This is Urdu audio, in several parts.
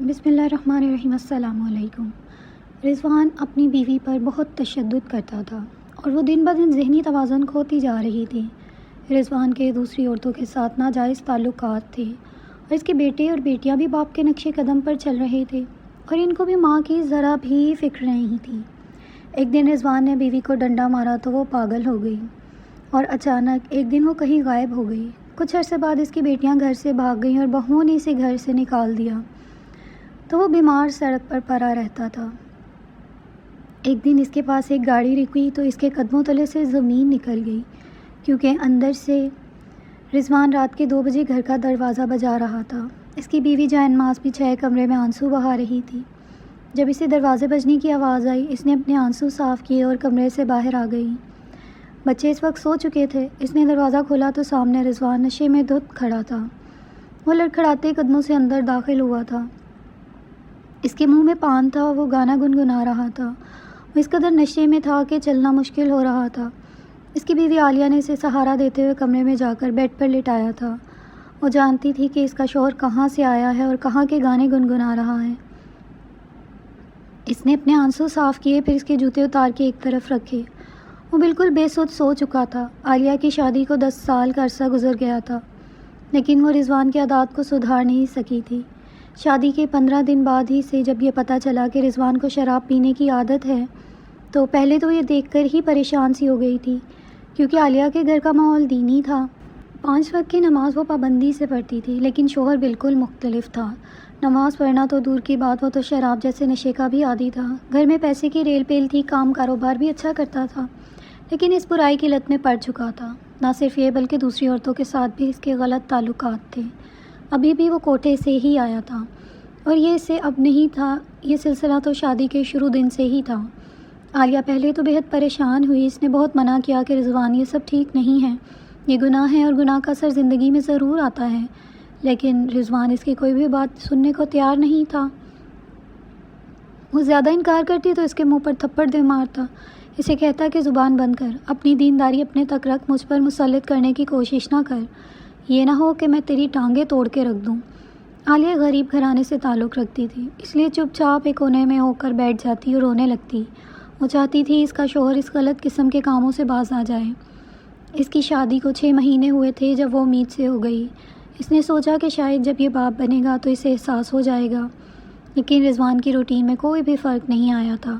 بسم اللہ الرحمن الرحیم۔ السلام علیکم۔ رضوان اپنی بیوی پر بہت تشدد کرتا تھا اور وہ دن بدن ذہنی توازن کھوتی جا رہی تھی۔ رضوان کے دوسری عورتوں کے ساتھ ناجائز تعلقات تھے اور اس کے بیٹے اور بیٹیاں بھی باپ کے نقش قدم پر چل رہے تھے اور ان کو بھی ماں کی ذرا بھی فکر نہیں تھی۔ ایک دن رضوان نے بیوی کو ڈنڈا مارا تو وہ پاگل ہو گئی اور اچانک ایک دن وہ کہیں غائب ہو گئی۔ کچھ عرصے بعد اس کی بیٹیاں گھر سے بھاگ گئیں اور بہوؤں نے اسے گھر سے نکال دیا تو وہ بیمار سڑک پر پڑا رہتا تھا۔ ایک دن اس کے پاس ایک گاڑی رکی تو اس کے قدموں تلے سے زمین نکل گئی، کیونکہ اندر سے رضوان رات کے 2 بجے گھر کا دروازہ بجا رہا تھا۔ اس کی بیوی جاں نماز پیچھے کمرے میں آنسو بہا رہی تھی۔ جب اسے دروازے بجنے کی آواز آئی، اس نے اپنے آنسو صاف کیے اور کمرے سے باہر آ گئی۔ بچے اس وقت سو چکے تھے۔ اس نے دروازہ کھولا تو سامنے رضوان نشے میں دھت کھڑا تھا۔ وہ لڑکھڑاتے قدموں سے اندر داخل ہوا تھا۔ اس کے منہ میں پان تھا، وہ گانا گنگنا رہا تھا۔ وہ اس قدر نشے میں تھا کہ چلنا مشکل ہو رہا تھا۔ اس کی بیوی عالیہ نے اسے سہارا دیتے ہوئے کمرے میں جا کر بیڈ پر لٹایا تھا۔ وہ جانتی تھی کہ اس کا شوہر کہاں سے آیا ہے اور کہاں کے گانے گنگنا رہا ہے۔ اس نے اپنے آنسو صاف کیے، پھر اس کے جوتے اتار کے ایک طرف رکھے۔ وہ بالکل بے سود سو چکا تھا۔ عالیہ کی شادی کو 10 سال کا عرصہ گزر گیا تھا، لیکن وہ رضوان کی عادات کو سدھار نہیں سکی تھی۔ شادی کے 15 دن بعد ہی سے جب یہ پتہ چلا کہ رضوان کو شراب پینے کی عادت ہے تو پہلے تو یہ دیکھ کر ہی پریشان سی ہو گئی تھی، کیونکہ عالیہ کے گھر کا ماحول دینی تھا۔ 5 وقت کی نماز وہ پابندی سے پڑھتی تھی، لیکن شوہر بالکل مختلف تھا۔ نماز پڑھنا تو دور کی بات، وہ تو شراب جیسے نشے کا بھی عادی تھا۔ گھر میں پیسے کی ریل پیل تھی، کام کاروبار بھی اچھا کرتا تھا، لیکن اس برائی کی لت میں پڑ چکا تھا۔ نہ صرف یہ بلکہ دوسری عورتوں کے ساتھ بھی اس کے غلط تعلقات تھے۔ ابھی بھی وہ کوٹے سے ہی آیا تھا اور یہ اسے اب نہیں تھا، یہ سلسلہ تو شادی کے شروع دن سے ہی تھا۔ عالیہ پہلے تو بہت پریشان ہوئی۔ اس نے بہت منع کیا کہ رضوان یہ سب ٹھیک نہیں ہے، یہ گناہ ہے اور گناہ کا اثر زندگی میں ضرور آتا ہے، لیکن رضوان اس کی کوئی بھی بات سننے کو تیار نہیں تھا۔ وہ زیادہ انکار کرتی تو اس کے منہ پر تھپڑ دے مارتا، اسے کہتا کہ زبان بند کر، اپنی دینداری اپنے تک رکھ، مجھ پر مسلط کرنے کی کوشش نہ کر، یہ نہ ہو کہ میں تیری ٹانگیں توڑ کے رکھ دوں۔ عالیہ غریب گھرانے سے تعلق رکھتی تھی، اس لیے چپ چاپ ایک کونے میں ہو کر بیٹھ جاتی اور رونے لگتی۔ وہ چاہتی تھی اس کا شوہر اس غلط قسم کے کاموں سے باز آ جائے۔ اس کی شادی کو 6 مہینے ہوئے تھے جب وہ امید سے ہو گئی۔ اس نے سوچا کہ شاید جب یہ باپ بنے گا تو اسے احساس ہو جائے گا، لیکن رضوان کی روٹین میں کوئی بھی فرق نہیں آیا تھا۔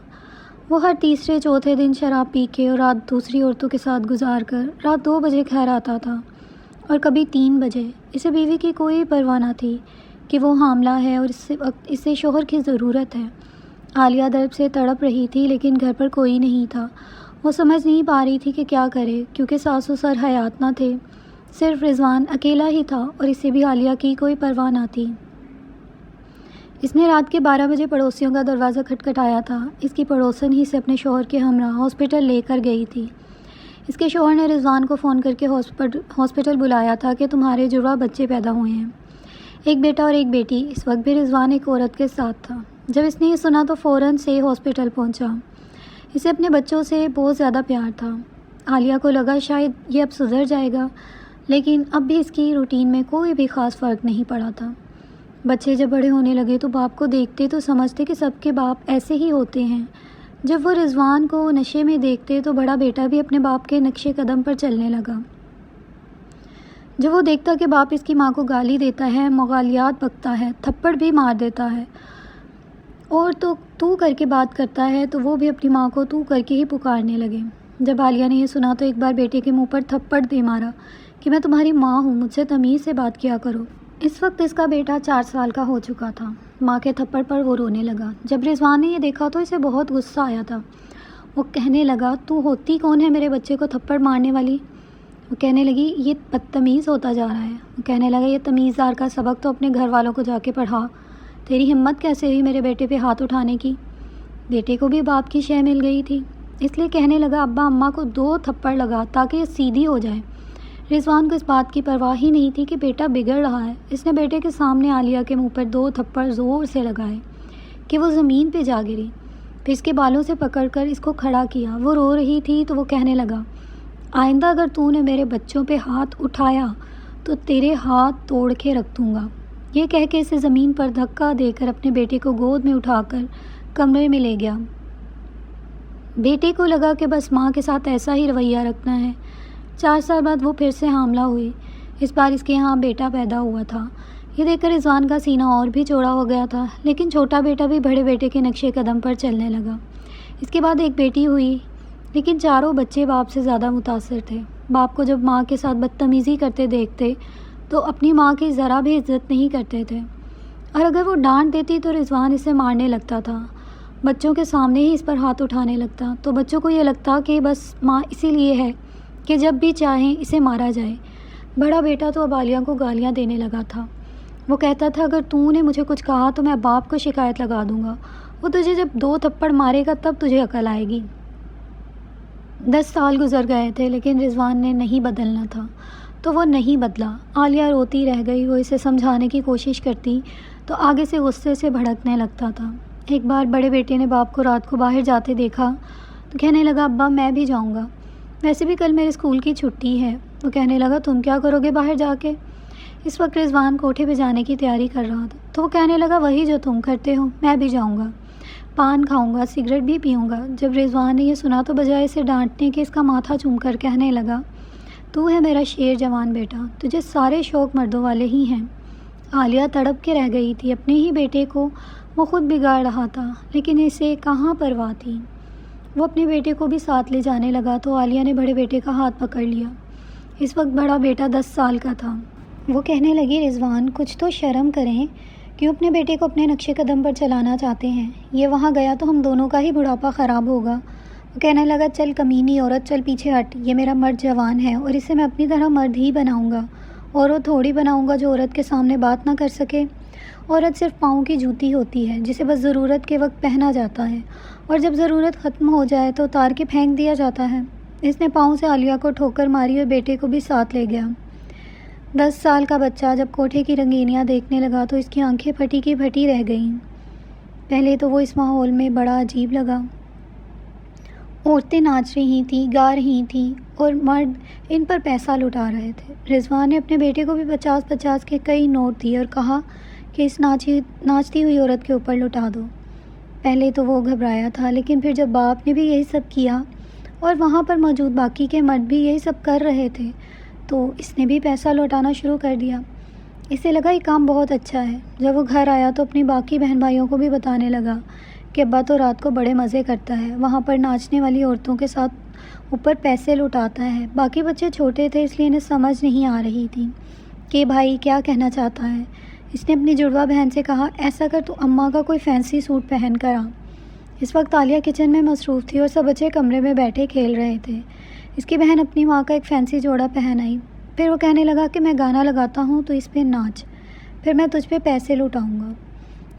وہ ہر تیسرے چوتھے دن شراب پی کے اور رات دوسری عورتوں کے ساتھ گزار کر رات 2 بجے گھر آتا تھا اور کبھی 3 بجے۔ اسے بیوی کی کوئی پرواہ نہ تھی کہ وہ حاملہ ہے اور اس وقت اسے شوہر کی ضرورت ہے۔ عالیہ درد سے تڑپ رہی تھی، لیکن گھر پر کوئی نہیں تھا۔ وہ سمجھ نہیں پا رہی تھی کہ کیا کرے، کیونکہ ساس و سر حیات نہ تھے، صرف رضوان اکیلا ہی تھا اور اسے بھی عالیہ کی کوئی پرواہ نہ تھی۔ اس نے رات کے 12 بجے پڑوسیوں کا دروازہ کھٹکھٹایا تھا۔ اس کی پڑوسن ہی سے اپنے شوہر کے ہمراہ ہاسپٹل لے کر گئی تھی۔ اس کے شوہر نے رضوان کو فون کر کے ہاسپٹل بلایا تھا کہ تمہارے جڑواں بچے پیدا ہوئے ہیں، ایک بیٹا اور ایک بیٹی۔ اس وقت بھی رضوان ایک عورت کے ساتھ تھا۔ جب اس نے یہ سنا تو فوراً سے ہاسپٹل پہنچا۔ اسے اپنے بچوں سے بہت زیادہ پیار تھا۔ عالیہ کو لگا شاید یہ اب سدھر جائے گا، لیکن اب بھی اس کی روٹین میں کوئی بھی خاص فرق نہیں پڑا تھا۔ بچے جب بڑے ہونے لگے تو باپ کو دیکھتے تو سمجھتے کہ سب کے باپ ایسے ہی ہوتے ہیں۔ جب وہ رضوان کو نشے میں دیکھتے تو بڑا بیٹا بھی اپنے باپ کے نقش قدم پر چلنے لگا۔ جب وہ دیکھتا کہ باپ اس کی ماں کو گالی دیتا ہے، مغالیات بکتا ہے، تھپڑ بھی مار دیتا ہے اور تو کر کے بات کرتا ہے، تو وہ بھی اپنی ماں کو تو کر کے ہی پکارنے لگے۔ جب عالیہ نے یہ سنا تو ایک بار بیٹے کے منہ پر تھپڑ دے مارا کہ میں تمہاری ماں ہوں، مجھ سے تمیز سے بات کیا کرو۔ اس وقت اس کا بیٹا 4 سال کا ہو چکا تھا۔ ماں کے تھپڑ پر وہ رونے لگا۔ جب رضوان نے یہ دیکھا تو اسے بہت غصہ آیا تھا۔ وہ کہنے لگا تو ہوتی کون ہے میرے بچے کو تھپڑ مارنے والی؟ وہ کہنے لگی یہ بدتمیز ہوتا جا رہا ہے۔ وہ کہنے لگا یہ تمیزدار کا سبق تو اپنے گھر والوں کو جا کے پڑھا، تیری ہمت کیسے ہوئی میرے بیٹے پہ ہاتھ اٹھانے کی؟ بیٹے کو بھی باپ کی شے مل گئی تھی، اس لیے کہنے لگا ابا اماں کو 2 تھپڑ لگا تاکہ یہ سیدھی ہو جائے۔ رضوان کو اس بات کی پرواہ ہی نہیں تھی کہ بیٹا بگڑ رہا ہے۔ اس نے بیٹے کے سامنے عالیہ کے منہ پر 2 تھپڑ زور سے لگائے کہ وہ زمین پہ جا گری، پھر اس کے بالوں سے پکڑ کر اس کو کھڑا کیا۔ وہ رو رہی تھی تو وہ کہنے لگا آئندہ اگر تو نے میرے بچوں پہ ہاتھ اٹھایا تو تیرے ہاتھ توڑ کے رکھ دوں گا۔ یہ کہہ کے اسے زمین پر دھکا دے کر اپنے بیٹے کو گود میں اٹھا کر کمرے میں لے گیا۔ بیٹے کو لگا کہ بس ماں کے ساتھ ایسا ہی رویہ رکھنا ہے۔ 4 سال بعد وہ پھر سے حاملہ ہوئی۔ اس بار اس کے یہاں بیٹا پیدا ہوا تھا۔ یہ دیکھ کر رضوان کا سینہ اور بھی چوڑا ہو گیا تھا، لیکن چھوٹا بیٹا بھی بڑے بیٹے کے نقشے قدم پر چلنے لگا۔ اس کے بعد ایک بیٹی ہوئی، لیکن چاروں بچے باپ سے زیادہ متاثر تھے۔ باپ کو جب ماں کے ساتھ بدتمیزی کرتے دیکھتے تو اپنی ماں کی ذرا بھی عزت نہیں کرتے تھے، اور اگر وہ ڈانٹ دیتی تو رضوان اسے مارنے لگتا تھا، بچوں کے سامنے ہی اس پر ہاتھ اٹھانے لگتا۔ تو بچوں کو یہ لگتا کہ بس ماں اسی لیے ہے کہ جب بھی چاہیں اسے مارا جائے۔ بڑا بیٹا تو اب عالیہ کو گالیاں دینے لگا تھا۔ وہ کہتا تھا اگر تو نے مجھے کچھ کہا تو میں باپ کو شکایت لگا دوں گا، وہ تجھے جب 2 تھپڑ مارے گا تب تجھے عقل آئے گی۔ 10 سال گزر گئے تھے، لیکن رضوان نے نہیں بدلنا تھا، تو وہ نہیں بدلا۔ عالیہ روتی رہ گئی۔ وہ اسے سمجھانے کی کوشش کرتی تو آگے سے غصے سے بھڑکنے لگتا تھا۔ ایک بار بڑے بیٹے نے باپ کو رات کو باہر جاتے دیکھا تو کہنے لگا ابا میں بھی جاؤں گا، ویسے بھی کل میرے اسکول کی چھٹی ہے۔ وہ کہنے لگا تم کیا کرو گے باہر جا کے؟ اس وقت رضوان کوٹھے پہ جانے کی تیاری کر رہا تھا، تو وہ کہنے لگا وہی جو تم کرتے ہو، میں بھی جاؤں گا، پان کھاؤں گا، سگریٹ بھی پیوں گا۔ جب رضوان نے یہ سنا تو بجائے اسے ڈانٹنے کے اس کا ماتھا چوم کر کہنے لگا تو ہے میرا شیر جوان بیٹا، تجھے سارے شوق مردوں والے ہی ہیں۔ عالیہ تڑپ کے رہ گئی تھی۔ اپنے ہی بیٹے کو وہ خود بگاڑ رہا تھا، لیکن اسے کہاں پرواہ تھی۔ وہ اپنے بیٹے کو بھی ساتھ لے جانے لگا تو عالیہ نے بڑے بیٹے کا ہاتھ پکڑ لیا۔ اس وقت بڑا بیٹا 10 سال کا تھا۔ وہ کہنے لگی رضوان کچھ تو شرم کریں، کیوں اپنے بیٹے کو اپنے نقشے قدم پر چلانا چاہتے ہیں؟ یہ وہاں گیا تو ہم دونوں کا ہی بڑھاپا خراب ہوگا۔ وہ کہنے لگا چل کمینی عورت، چل پیچھے ہٹ، یہ میرا مرد جوان ہے اور اسے میں اپنی طرح مرد ہی بناؤں گا، اور وہ تھوڑی بناؤں گا جو عورت کے سامنے بات نہ کر سکے۔ عورت صرف پاؤں کی جوتی ہوتی ہے جسے بس ضرورت کے وقت پہنا جاتا ہے، اور جب ضرورت ختم ہو جائے تو اتار کے پھینک دیا جاتا ہے۔ اس نے پاؤں سے عالیہ کو ٹھوکر ماری اور بیٹے کو بھی ساتھ لے گیا۔ 10 سال کا بچہ جب کوٹھے کی رنگینیاں دیکھنے لگا تو اس کی آنکھیں پھٹی کی پھٹی رہ گئیں۔ پہلے تو وہ اس ماحول میں بڑا عجیب لگا۔ عورتیں ناچ رہی تھیں، گا رہی تھیں، اور مرد ان پر پیسہ لٹا رہے تھے۔ رضوان نے اپنے بیٹے کو بھی 50-50 کے کئی نوٹ دیے اور کہا کہ اس ناچتی ہوئی عورت کے اوپر لٹا دو۔ پہلے تو وہ گھبرایا تھا، لیکن پھر جب باپ نے بھی یہی سب کیا اور وہاں پر موجود باقی کے مرد بھی یہی سب کر رہے تھے تو اس نے بھی پیسہ لوٹانا شروع کر دیا۔ اسے لگا یہ کام بہت اچھا ہے۔ جب وہ گھر آیا تو اپنی باقی بہن بھائیوں کو بھی بتانے لگا کہ ابا تو رات کو بڑے مزے کرتا ہے، وہاں پر ناچنے والی عورتوں کے ساتھ اوپر پیسے لوٹاتا ہے۔ باقی بچے چھوٹے تھے اس لیے انہیں سمجھ نہیں آ رہی تھی کہ بھائی کیا کہنا چاہتا ہے۔ اس نے اپنی جڑوا بہن سے کہا ایسا کر تو اماں کا کوئی فینسی سوٹ پہن کر آ۔ اس وقت عالیہ کچن میں مصروف تھی اور سب بچے کمرے میں بیٹھے کھیل رہے تھے۔ اس کی بہن اپنی ماں کا ایک فینسی جوڑا پہن آئی۔ پھر وہ کہنے لگا کہ میں گانا لگاتا ہوں تو اس پہ ناچ، پھر میں تجھ پہ پیسے لوٹاؤں گا۔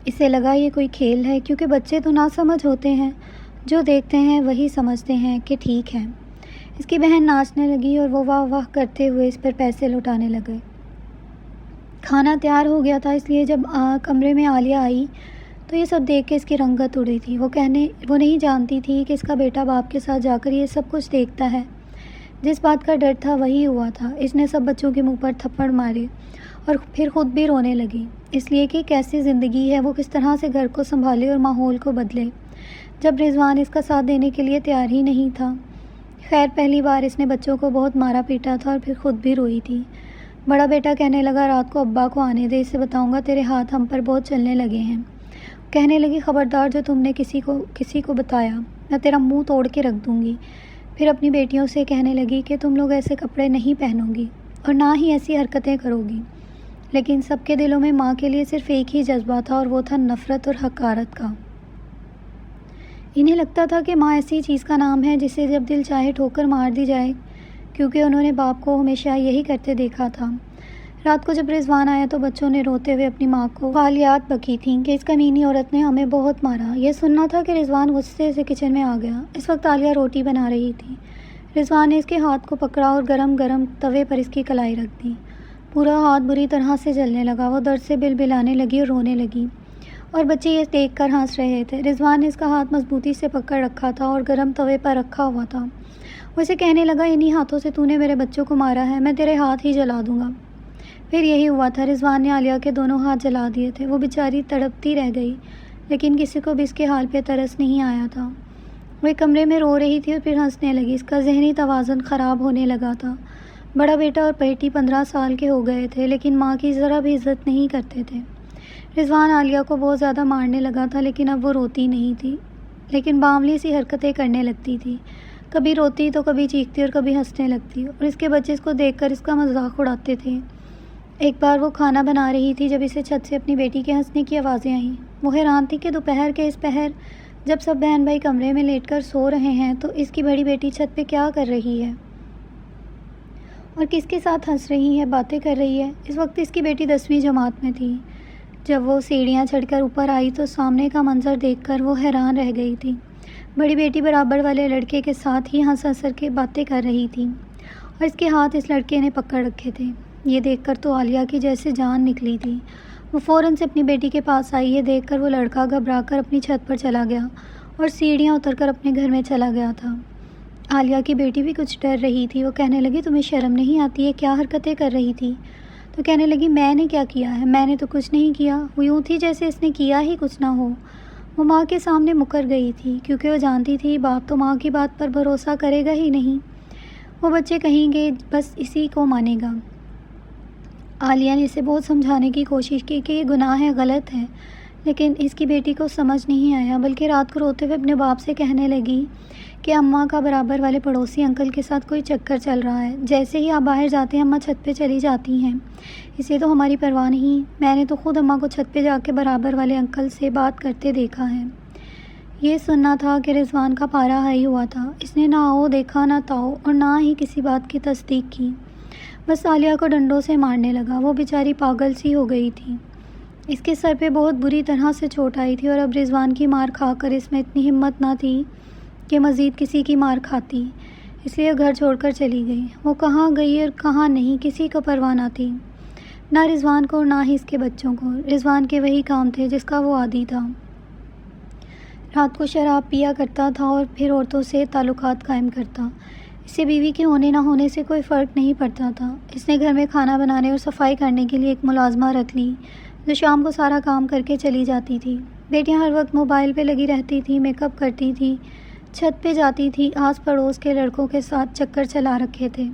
اسے لگا یہ کوئی کھیل ہے، کیونکہ بچے تو نہ سمجھ ہوتے ہیں، جو دیکھتے ہیں وہی سمجھتے ہیں کہ ٹھیک ہے۔ اس کی بہن ناچنے لگی اور وہ واہ واہ کرتے ہوئے اس پر پیسے لوٹانے لگے۔ کھانا تیار ہو گیا تھا، اس لیے جب کمرے میں عالیہ آئی تو یہ سب دیکھ کے اس کی رنگت اڑی تھی۔ وہ نہیں جانتی تھی کہ اس کا بیٹا باپ کے ساتھ جا کر یہ سب کچھ دیکھتا ہے۔ جس بات کا ڈر تھا وہی ہوا تھا۔ اس نے سب بچوں کے منہ پر تھپڑ مارے اور پھر خود بھی رونے لگی، اس لیے کہ کیسی زندگی ہے، وہ کس طرح سے گھر کو سنبھالے اور ماحول کو بدلے، جب رضوان اس کا ساتھ دینے کے لیے تیار ہی نہیں تھا۔ خیر پہلی بار اس نے بچوں کو بہت مارا پیٹا تھا اور پھر خود بھی روئی تھی۔ بڑا بیٹا کہنے لگا رات کو ابا کو آنے دے، اسے بتاؤں گا تیرے ہاتھ ہم پر بہت چلنے لگے ہیں۔ کہنے لگی خبردار جو تم نے کسی کو بتایا میں تیرا منہ توڑ کے رکھ دوں گی۔ پھر اپنی بیٹیوں سے کہنے لگی کہ تم لوگ ایسے کپڑے نہیں پہنو گی اور نہ ہی ایسی حرکتیں کرو گی۔ لیکن سب کے دلوں میں ماں کے لیے صرف ایک ہی جذبہ تھا اور وہ تھا نفرت اور حقارت کا۔ انہیں لگتا تھا کہ ماں ایسی چیز کا نام ہے جسے جب دل چاہے ٹھوکر مار دی جائے، کیونکہ انہوں نے باپ کو ہمیشہ یہی کرتے دیکھا تھا۔ رات کو جب رضوان آیا تو بچوں نے روتے ہوئے اپنی ماں کو والیات بکی تھیں کہ اس کمینی عورت نے ہمیں بہت مارا۔ یہ سننا تھا کہ رضوان غصے سے کچن میں آ گیا۔ اس وقت عالیہ روٹی بنا رہی تھی۔ رضوان نے اس کے ہاتھ کو پکڑا اور گرم گرم توے پر اس کی کلائی رکھ دی۔ پورا ہاتھ بری طرح سے جلنے لگا۔ وہ درد سے بلبلانے لگی اور رونے لگی، اور بچے یہ دیکھ کر ہنس رہے تھے۔ رضوان نے اس کا ہاتھ مضبوطی سے پکڑ رکھا تھا اور گرم توے پر رکھا ہوا تھا۔ وہ اسے کہنے لگا انہی ہاتھوں سے تو نے میرے بچوں کو مارا ہے، میں تیرے ہاتھ ہی جلا دوں گا۔ پھر یہی ہوا تھا، رضوان نے عالیہ کے دونوں ہاتھ جلا دیے تھے۔ وہ بیچاری تڑپتی رہ گئی، لیکن کسی کو بھی اس کے حال پہ ترس نہیں آیا تھا۔ وہ ایک کمرے میں رو رہی تھی اور پھر ہنسنے لگی۔ اس کا ذہنی توازن خراب ہونے لگا تھا۔ بڑا بیٹا اور بیٹی 15 سال کے ہو گئے تھے، لیکن ماں کی ذرا بھی عزت نہیں کرتے تھے۔ رضوان عالیہ کو بہت زیادہ مارنے لگا تھا، لیکن اب وہ روتی نہیں تھی، لیکن باولی سی حرکتیں کرنے لگتی تھی۔ کبھی روتی تو کبھی چیختی اور کبھی ہنسنے لگتی، اور اس کے بچے اس کو دیکھ کر اس کا مذاق اڑاتے تھے۔ ایک بار وہ کھانا بنا رہی تھی جب اسے چھت سے اپنی بیٹی کے ہنسنے کی آوازیں آئیں۔ وہ حیران تھی کہ دوپہر کے اس پہر جب سب بہن بھائی کمرے میں لیٹ کر سو رہے ہیں تو اس کی بڑی بیٹی چھت پہ کیا کر رہی ہے اور کس کے ساتھ ہنس رہی ہے، باتیں کر رہی ہے۔ اس وقت اس کی بیٹی 10ویں جماعت میں تھی۔ جب وہ سیڑھیاں چڑھ کر اوپر آئی تو سامنے کا منظر دیکھ کر وہ حیران رہ گئی تھی۔ بڑی بیٹی برابر والے لڑکے کے ساتھ ہی ہنس ہنس کے باتیں کر رہی تھی، اور اس کے ہاتھ اس لڑکے نے پکڑ رکھے تھے۔ یہ دیکھ کر تو عالیہ کی جیسے جان نکلی تھی۔ وہ فوراً سے اپنی بیٹی کے پاس آئی۔ یہ دیکھ کر وہ لڑکا گھبرا کر اپنی چھت پر چلا گیا اور سیڑھیاں اتر کر اپنے گھر میں چلا گیا تھا۔ عالیہ کی بیٹی بھی کچھ ڈر رہی تھی۔ وہ کہنے لگی تمہیں شرم نہیں آتی ہے؟ کیا حرکتیں کر رہی تھی؟ تو کہنے لگی میں نے کیا کیا ہے، میں نے تو کچھ نہیں کیا۔ وہ یوں تھی جیسے اس نے کیا ہی کچھ نہ ہو۔ وہ ماں کے سامنے مکر گئی تھی، کیونکہ وہ جانتی تھی باپ تو ماں کی بات پر بھروسہ کرے گا ہی نہیں۔ وہ بچے کہیں گے بس اسی کو مانے گا۔ عالیہ نے اسے بہت سمجھانے کی کوشش کی کہ یہ گناہ ہے، غلط ہے، لیکن اس کی بیٹی کو سمجھ نہیں آیا، بلکہ رات کو روتے ہوئے اپنے باپ سے کہنے لگی کہ اماں کا برابر والے پڑوسی انکل کے ساتھ کوئی چکر چل رہا ہے۔ جیسے ہی آپ باہر جاتے ہیں اماں چھت پہ چلی جاتی ہیں، اسے تو ہماری پرواہ نہیں۔ میں نے تو خود اماں کو چھت پہ جا کے برابر والے انکل سے بات کرتے دیکھا ہے۔ یہ سننا تھا کہ رضوان کا پارا ہائی ہوا تھا۔ اس نے نہ آؤ دیکھا، نہ تاؤ، اور نہ ہی کسی بات کی تصدیق کی، بس عالیہ کو ڈنڈوں سے مارنے لگا۔ وہ بیچاری پاگل سی ہو گئی تھی۔ اس کے سر پہ بہت بری طرح سے چوٹ آئی تھی، اور اب رضوان کی مار کھا کر اس میں اتنی ہمت نہ تھی کہ مزید کسی کی مار کھاتی، اس لیے گھر چھوڑ کر چلی گئی۔ وہ کہاں گئی اور کہاں نہیں کسی کو پرواہ نہ تھی، نہ رضوان کو اور نہ ہی اس کے بچوں کو۔ رضوان کے وہی کام تھے جس کا وہ عادی تھا۔ رات کو شراب پیا کرتا تھا اور پھر عورتوں سے تعلقات قائم کرتا۔ اسے بیوی کے ہونے نہ ہونے سے کوئی فرق نہیں پڑتا تھا۔ اس نے گھر میں کھانا بنانے اور صفائی کرنے کے لیے ایک ملازمہ رکھ لی جو شام کو سارا کام کر کے چلی جاتی تھی۔ بیٹیاں ہر وقت موبائل پہ لگی رہتی تھیں، میک اپ کرتی تھی، چھت پہ جاتی تھی، آس پڑوس کے لڑکوں کے ساتھ چکر چلا رکھے تھے،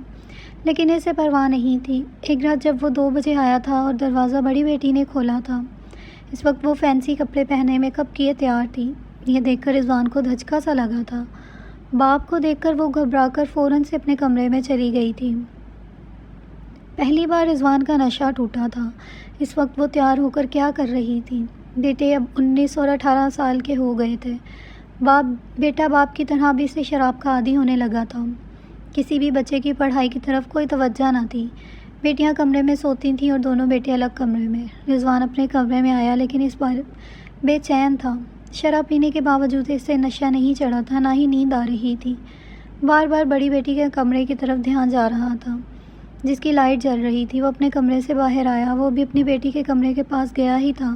لیکن اسے پرواہ نہیں تھی۔ ایک رات جب وہ 2 بجے آیا تھا اور دروازہ بڑی بیٹی نے کھولا تھا، اس وقت وہ فینسی کپڑے پہنے میک اپ کیے تیار تھی۔ یہ دیکھ کر رضوان کو دھچکا سا لگا تھا۔ باپ کو دیکھ کر وہ گھبرا کر فوراً سے اپنے کمرے میں چلی گئی تھی۔ پہلی بار رضوان کا نشہ ٹوٹا تھا۔ اس وقت وہ تیار ہو کر کیا کر رہی تھی؟ بیٹے اب 19 اور 18 سال کے ہو گئے تھے۔ بیٹا باپ کی طرح بھی اسے شراب کا عادی ہونے لگا تھا۔ کسی بھی بچے کی پڑھائی کی طرف کوئی توجہ نہ تھی۔ بیٹیاں کمرے میں سوتی تھیں اور دونوں بیٹے الگ کمرے میں۔ رضوان اپنے کمرے میں آیا، لیکن اس بار بے چین تھا۔ شراب پینے کے باوجود اسے نشہ نہیں چڑھا تھا، نہ ہی نیند آ رہی تھی۔ بار بار بڑی بیٹی کے کمرے کی طرف دھیان جا رہا تھا جس کی لائٹ جل رہی تھی۔ وہ اپنے کمرے سے باہر آیا۔ وہ بھی اپنی بیٹی کے کمرے کے پاس گیا ہی تھا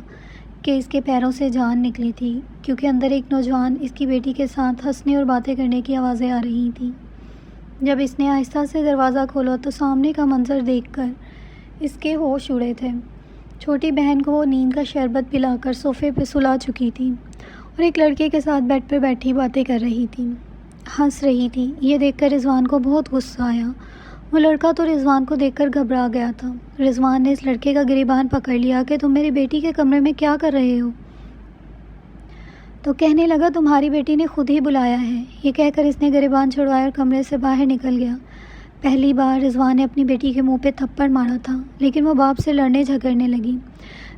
کہ اس کے پیروں سے جان نکلی تھی، کیونکہ اندر ایک نوجوان اس کی بیٹی کے ساتھ ہنسنے اور باتیں کرنے کی آوازیں آ رہی تھیں۔ جب اس نے آہستہ سے دروازہ کھولا تو سامنے کا منظر دیکھ کر اس کے ہوش اڑے تھے۔ چھوٹی بہن کو وہ نیند کا شربت پلا کر صوفے پہ سلا چکی تھی اور ایک لڑکے کے ساتھ بیڈ پہ بیٹھی باتیں کر رہی تھی، ہنس رہی تھی۔ یہ دیکھ کر رضوان کو بہت غصہ آیا۔ وہ لڑکا تو رضوان کو دیکھ کر گھبرا گیا تھا۔ رضوان نے اس لڑکے کا گریبان پکڑ لیا کہ تم میری بیٹی کے کمرے میں کیا کر رہے ہو؟ تو کہنے لگا تمہاری بیٹی نے خود ہی بلایا ہے۔ یہ کہہ کر اس نے گریبان چھڑوایا اور کمرے سے باہر نکل گیا۔ پہلی بار رضوان نے اپنی بیٹی کے منہ پہ تھپڑ مارا تھا، لیکن وہ باپ سے لڑنے جھگڑنے لگی،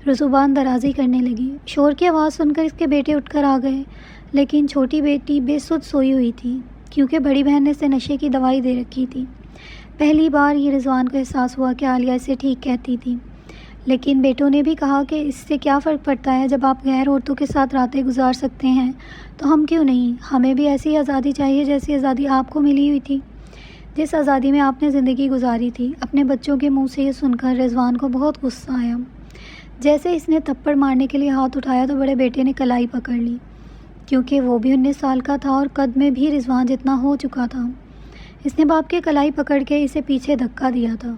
زبان درازی کرنے لگی۔ شور کی آواز سن کر اس کے بیٹے اٹھ کر آ گئے، لیکن چھوٹی بیٹی بے سدھ سوئی ہوئی تھی، کیونکہ بڑی بہن نے اسے نشے کی دوائی دے رکھی تھی۔ پہلی بار یہ رضوان کو احساس ہوا کہ عالیہ اسے ٹھیک کہتی تھی، لیکن بیٹوں نے بھی کہا کہ اس سے کیا فرق پڑتا ہے، جب آپ غیر عورتوں کے ساتھ راتیں گزار سکتے ہیں تو ہم کیوں نہیں؟ ہمیں بھی ایسی آزادی چاہیے جیسی آزادی آپ کو ملی ہوئی تھی، جس آزادی میں آپ نے زندگی گزاری تھی۔ اپنے بچوں کے منہ سے یہ سن کر رضوان کو بہت غصہ آیا۔ جیسے اس نے تھپڑ مارنے کے لیے ہاتھ اٹھایا تو بڑے بیٹے نے کلائی پکڑ لی، کیونکہ وہ بھی 19 سال کا تھا اور قد میں بھی رضوان جتنا ہو چکا تھا۔ اس نے باپ کے کلائی پکڑ کے اسے پیچھے دھکا دیا تھا۔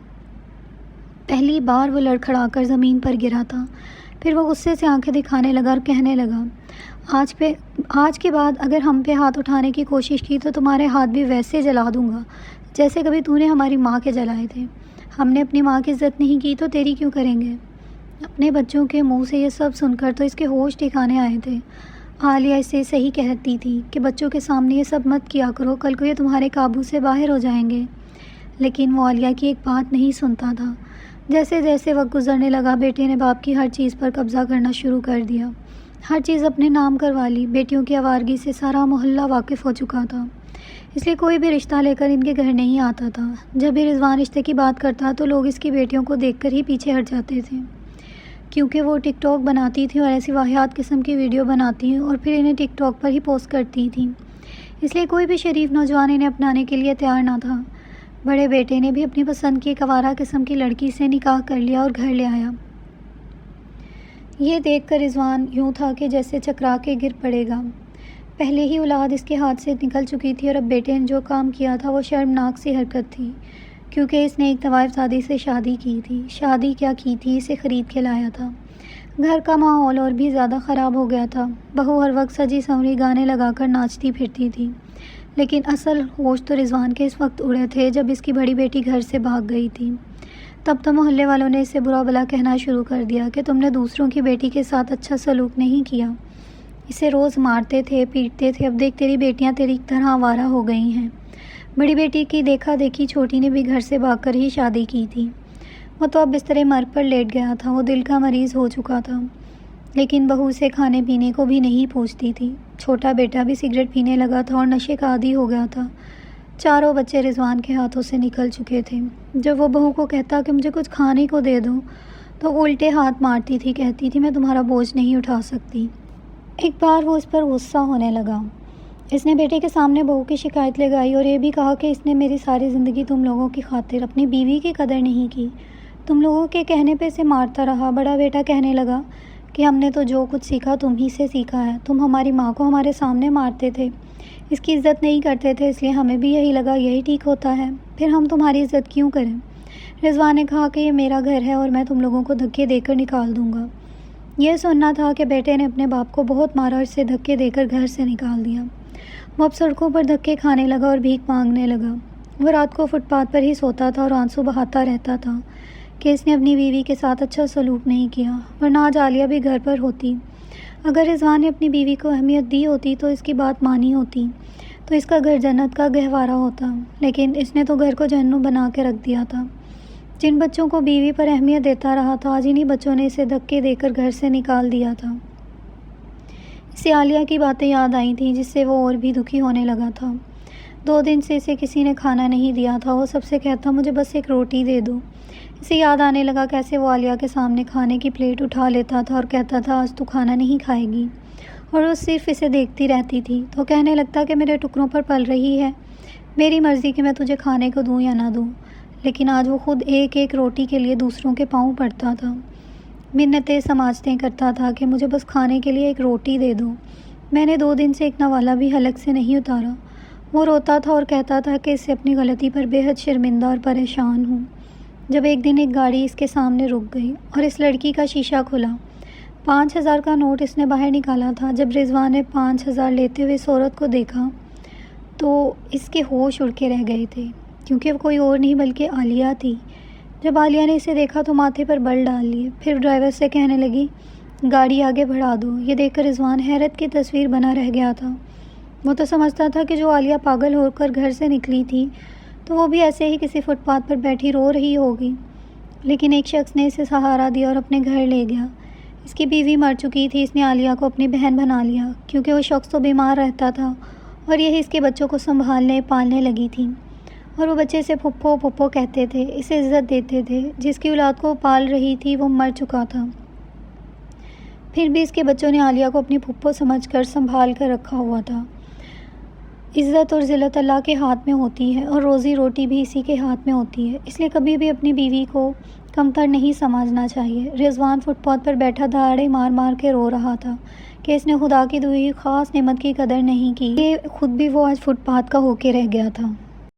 پہلی بار وہ لڑکھڑا کر زمین پر گرا تھا۔ پھر وہ غصے سے آنکھیں دکھانے لگا اور کہنے لگا، آج کے بعد اگر ہم پہ ہاتھ اٹھانے کی کوشش کی تو تمہارے ہاتھ بھی ویسے جلا دوں گا جیسے کبھی تو نے ہماری ماں کے جلائے تھے۔ ہم نے اپنی ماں کی عزت نہیں کی تو تیری کیوں کریں گے؟ اپنے بچوں کے منہ سے یہ سب سن کر تو اس کے ہوش ٹھکانے آئے تھے۔ عالیہ اسے صحیح کہتی تھی کہ بچوں کے سامنے یہ سب مت کیا کرو، کل کو یہ تمہارے قابو سے باہر ہو جائیں گے، لیکن وہ عالیہ کی ایک بات نہیں سنتا تھا۔ جیسے جیسے وقت گزرنے لگا، بیٹے نے باپ کی ہر چیز پر قبضہ کرنا شروع کر دیا، ہر چیز اپنے نام کروا لی۔ بیٹیوں کی آوارگی سے سارا محلہ واقف ہو چکا تھا، اس لیے کوئی بھی رشتہ لے کر ان کے گھر نہیں آتا تھا۔ جب بھی رضوان رشتے کی بات کرتا تو لوگ اس کی بیٹیوں کو دیکھ کر ہی پیچھے ہٹ جاتے تھے، کیونکہ وہ ٹک ٹاک بناتی تھی اور ایسی واہیات قسم کی ویڈیو بناتی اور پھر انہیں ٹک ٹاک پر ہی پوسٹ کرتی تھیں، اس لیے کوئی بھی شریف نوجوان انہیں اپنانے کے لیے تیار نہ تھا۔ بڑے بیٹے نے بھی اپنی پسند کی ایک آوارہ قسم کی لڑکی سے نکاح کر لیا اور گھر لے آیا۔ یہ دیکھ کر رضوان یوں تھا کہ جیسے چکرا کے گر پڑے گا۔ پہلے ہی اولاد اس کے ہاتھ سے نکل چکی تھی اور اب بیٹے نے جو کام کیا تھا وہ شرمناک سی حرکت تھی، کیونکہ اس نے ایک طوائف زادی سے شادی کی تھی۔ شادی کیا کی تھی، اسے خرید کے لایا تھا۔ گھر کا ماحول اور بھی زیادہ خراب ہو گیا تھا۔ بہو ہر وقت سجی سنوری گانے لگا کر ناچتی پھرتی تھی، لیکن اصل ہوش تو رضوان کے اس وقت اڑے تھے جب اس کی بڑی بیٹی گھر سے بھاگ گئی تھی۔ تب تو محلے والوں نے اسے برا بھلا کہنا شروع کر دیا کہ تم نے دوسروں کی بیٹی کے ساتھ اچھا سلوک نہیں کیا، اسے روز مارتے تھے، پیٹتے تھے، اب دیکھ تیری بیٹیاں تیری طرح آوارہ ہو گئی ہیں۔ بڑی بیٹی کی دیکھا دیکھی چھوٹی نے بھی گھر سے بھاگ کر ہی شادی کی تھی۔ وہ تو اب بسترے مرگ پر لیٹ گیا تھا، وہ دل کا مریض ہو چکا تھا، لیکن بہو سے کھانے پینے کو بھی نہیں پوچھتی تھی۔ چھوٹا بیٹا بھی سگریٹ پینے لگا تھا اور نشے کا عادی ہو گیا تھا۔ چاروں بچے رضوان کے ہاتھوں سے نکل چکے تھے۔ جب وہ بہو کو کہتا کہ مجھے کچھ کھانے کو دے دو تو وہ الٹے ہاتھ مارتی تھی، کہتی تھی میں تمہارا بوجھ نہیں اٹھا سکتی۔ ایک بار وہ اس پر غصہ ہونے لگا۔ اس نے بیٹے کے سامنے بہو کی شکایت لگائی اور یہ بھی کہا کہ اس نے میری ساری زندگی تم لوگوں کی خاطر اپنی بیوی کی قدر نہیں کی، تم لوگوں کے کہنے پہ اسے مارتا رہا۔ بڑا بیٹا کہنے لگا کہ ہم نے تو جو کچھ سیکھا تم ہی سے سیکھا ہے، تم ہماری ماں کو ہمارے سامنے مارتے تھے، اس کی عزت نہیں کرتے تھے، اس لیے ہمیں بھی یہی لگا یہی ٹھیک ہوتا ہے، پھر ہم تمہاری عزت کیوں کریں؟ رضوان نے کہا کہ یہ میرا گھر ہے اور میں تم لوگوں کو دھکے دے کر نکال دوں گا۔ یہ سننا تھا کہ بیٹے نے اپنے باپ کو بہت مارا اور اسے دھکے دے کر گھر سے نکال دیا۔ وہ اب سڑکوں پر دھکے کھانے لگا اور بھیک مانگنے لگا۔ وہ رات کو فٹ پاتھ پر ہی سوتا تھا اور آنسو بہاتا رہتا تھا کہ اس نے اپنی بیوی کے ساتھ اچھا سلوک نہیں کیا، ورنہ آج عالیہ بھی گھر پر ہوتی۔ اگر رضوان نے اپنی بیوی کو اہمیت دی ہوتی تو اس کی بات مانی ہوتی تو اس کا گھر جنت کا گہوارہ ہوتا، لیکن اس نے تو گھر کو جہنم بنا کے رکھ دیا تھا۔ جن بچوں کو بیوی پر اہمیت دیتا رہا تھا، آج انہی بچوں نے اسے دھکے دے کر گھر سے نکال دیا تھا۔ اسے عالیہ کی باتیں یاد آئی تھیں جس سے وہ اور بھی دکھی ہونے لگا تھا۔ 2 دن سے اسے کسی نے کھانا نہیں دیا تھا، وہ سب سے کہتا مجھے بس ایک روٹی دے دو۔ اسے یاد آنے لگا کیسے وہ عالیہ کے سامنے کھانے کی پلیٹ اٹھا لیتا تھا اور کہتا تھا آج تو کھانا نہیں کھائے گی، اور وہ صرف اسے دیکھتی رہتی تھی۔ تو کہنے لگتا کہ میرے ٹکڑوں پر پل رہی ہے، میری مرضی کہ میں تجھے کھانے کو دوں یا نہ دوں، لیکن آج وہ خود ایک ایک روٹی کے لیے دوسروں کے پاؤں پڑتا تھا، منتیں سماجتیں کرتا تھا کہ مجھے بس کھانے کے لیے ایک روٹی دے دو، میں نے 2 دن سے ایک نوالا بھی حلق سے نہیں اتارا۔ وہ روتا تھا اور کہتا تھا کہ اس سے اپنی غلطی پر بے حد شرمندہ اور پریشان ہوں۔ جب ایک دن ایک گاڑی اس کے سامنے رک گئی اور اس لڑکی کا شیشہ کھلا، 5000 کا نوٹ اس نے باہر نکالا تھا۔ جب رضوان نے 5000 لیتے ہوئے اس عورت کو دیکھا تو اس کے ہوش اڑ کے رہ گئے تھے، کیونکہ وہ کوئی اور نہیں بلکہ عالیہ تھی۔ جب عالیہ نے اسے دیکھا تو ماتھے پر بل ڈال لیے، پھر ڈرائیور سے کہنے لگی گاڑی آگے بڑھا دو۔ یہ دیکھ کر رضوان حیرت کی تصویر بنا رہ گیا تھا۔ وہ تو سمجھتا تھا کہ جو عالیہ پاگل ہو کر گھر سے نکلی تھی تو وہ بھی ایسے ہی کسی فٹ پاتھ پر بیٹھی رو رہی ہوگی، لیکن ایک شخص نے اسے سہارا دیا اور اپنے گھر لے گیا۔ اس کی بیوی مر چکی تھی، اس نے عالیہ کو اپنی بہن بنا لیا، کیونکہ وہ شخص تو بیمار رہتا تھا اور یہی اس کے بچوں کو سنبھالنے پالنے لگی تھی، اور وہ بچے اسے پھپھو پھپھو کہتے تھے، اسے عزت دیتے تھے۔ جس کی اولاد کو پال رہی تھی وہ مر چکا تھا، پھر بھی اس کے بچوں نے عالیہ کو اپنی پھپھو سمجھ کر سنبھال کر رکھا ہوا تھا۔ عزت اور ذلت اللہ کے ہاتھ میں ہوتی ہے اور روزی روٹی بھی اسی کے ہاتھ میں ہوتی ہے، اس لیے کبھی بھی اپنی بیوی کو کمتر نہیں سمجھنا چاہیے۔ رضوان فٹ پاتھ پر بیٹھا دہاڑے مار مار کے رو رہا تھا کہ اس نے خدا کی دی ہوئی خاص نعمت کی قدر نہیں کی، کہ خود بھی وہ آج فٹ پاتھ کا ہو کے رہ گیا تھا۔